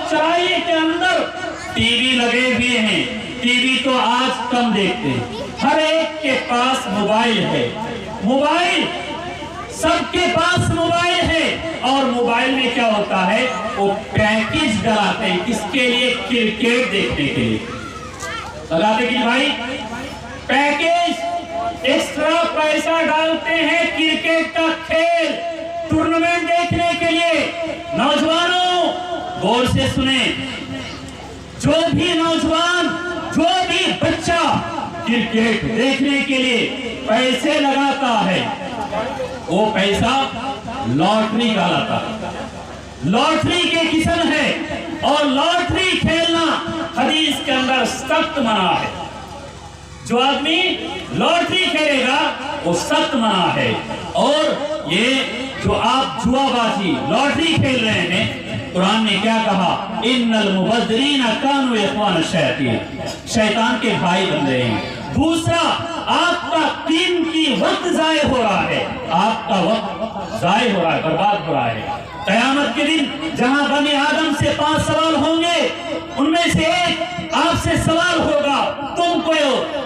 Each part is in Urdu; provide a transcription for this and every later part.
چوراہے کے اندر ٹی وی لگے ہوئے ہیں. ٹی وی تو آج کم دیکھتے ہیں. ہر ایک کے پاس موبائل ہے. موبائل سب کے پاس موبائل ہے. اور موبائل میں کیا ہوتا ہے, وہ پیکج ڈلاتے ہیں. کس کے لیے؟ کرکٹ دیکھنے کے لیے لگاتے کہ بھائی پیکج, ایکسٹرا پیسہ ڈالتے ہیں کرکٹ کا کھیل ٹورنامنٹ دیکھنے کے لیے. نوجوانوں غور سے سنیں, جو بھی نوجوان, جو بھی بچہ کرکٹ دیکھنے کے لیے پیسے لگاتا ہے, وہ پیسہ لاٹری کا لاتا ہے. لاٹری کے قسم ہے, اور لاٹری کھیلنا حدیث کے اندر سخت منع ہے. جو آدمی لاٹری کھیلے گا وہ سخت منع ہے. اور یہ جو آپ جوا بازی لاٹری کھیل رہے ہیں, قرآن نے کیا کہا؟ ان المبذرین کانوا اخوان الشیاطین, شیطان کے بھائی بن رہے ہیں. دوسرا, آپ کا قیمتی وقت ضائع ہو رہا ہے. آپ کا وقت ضائع ہو رہا ہے, برباد ہو رہا ہے. قیامت کے دن جہاں بنی آدم سے 5 سوال ہوں گے, ان میں سے ایک آپ سے سوال ہوگا, تم کو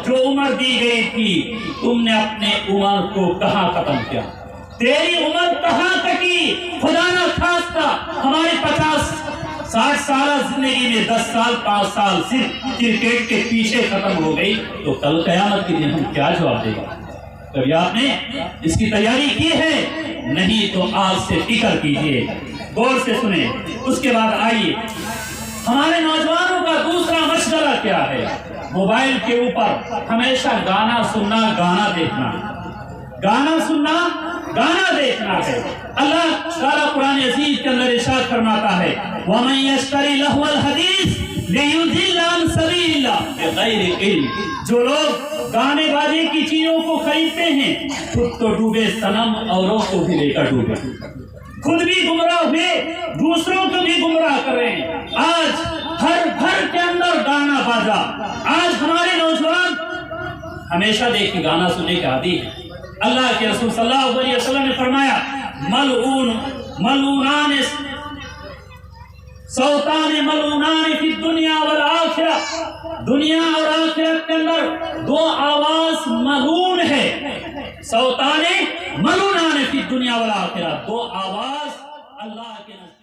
جو عمر دی گئی تھی تم نے اپنے عمر کو کہاں ختم کیا؟ تیری عمر کہاں کٹی؟ خدا نہ خواستہ ہماری 50-60 سالہ زندگی میں 10 سال 5 سال صرف کرکٹ کے پیچھے ختم ہو گئی, تو کل قیامت کے دن ہم کیا جواب دے گا؟ کبھی آپ نے اس کی تیاری کی ہے؟ نہیں تو آج سے فکر کیجئے, غور سے سنیں. اس کے بعد آئیے, ہمارے نوجوانوں کا دوسرا مشغلہ کیا ہے؟ موبائل کے اوپر ہمیشہ گانا سننا, گانا دیکھنا, گانا سننا, گانا دیکھنا ہے. اللہ تعالیٰ قرآن عزیز کے اندر ارشاد فرماتا ہے, وَمَن يَشْتَرِ لَهْوَ الْحَدِيثِ لِيُضِلَّ عَن سَبِيلِ اللَّهِ بِغَيْرِ عِلْمٍ. جو لوگ گانے بازی کی چیزوں کو خریدتے ہیں, خود تو ڈوبے صنم, اوروں کو بھی لے کر ڈوبے. خود بھی گمراہ ہوئے, دوسروں کو بھی گمراہ کر رہے ہیں. آج ہر گھر کے اندر گانا بازا. آج ہمارے نوجوان ہمیشہ دیکھ کے گانا سننے کے عادی ہیں. اللہ کے رسول صلی اللہ علیہ وسلم نے فرمایا, ملعونان صوتان ملعونان فی الدنیا والآخرہ, دنیا اور آخرت کے اندر 2 آواز ملعون ہے. صوتان ملعونان فی الدنیا والآخرہ, 2 آواز اللہ کے نزدیک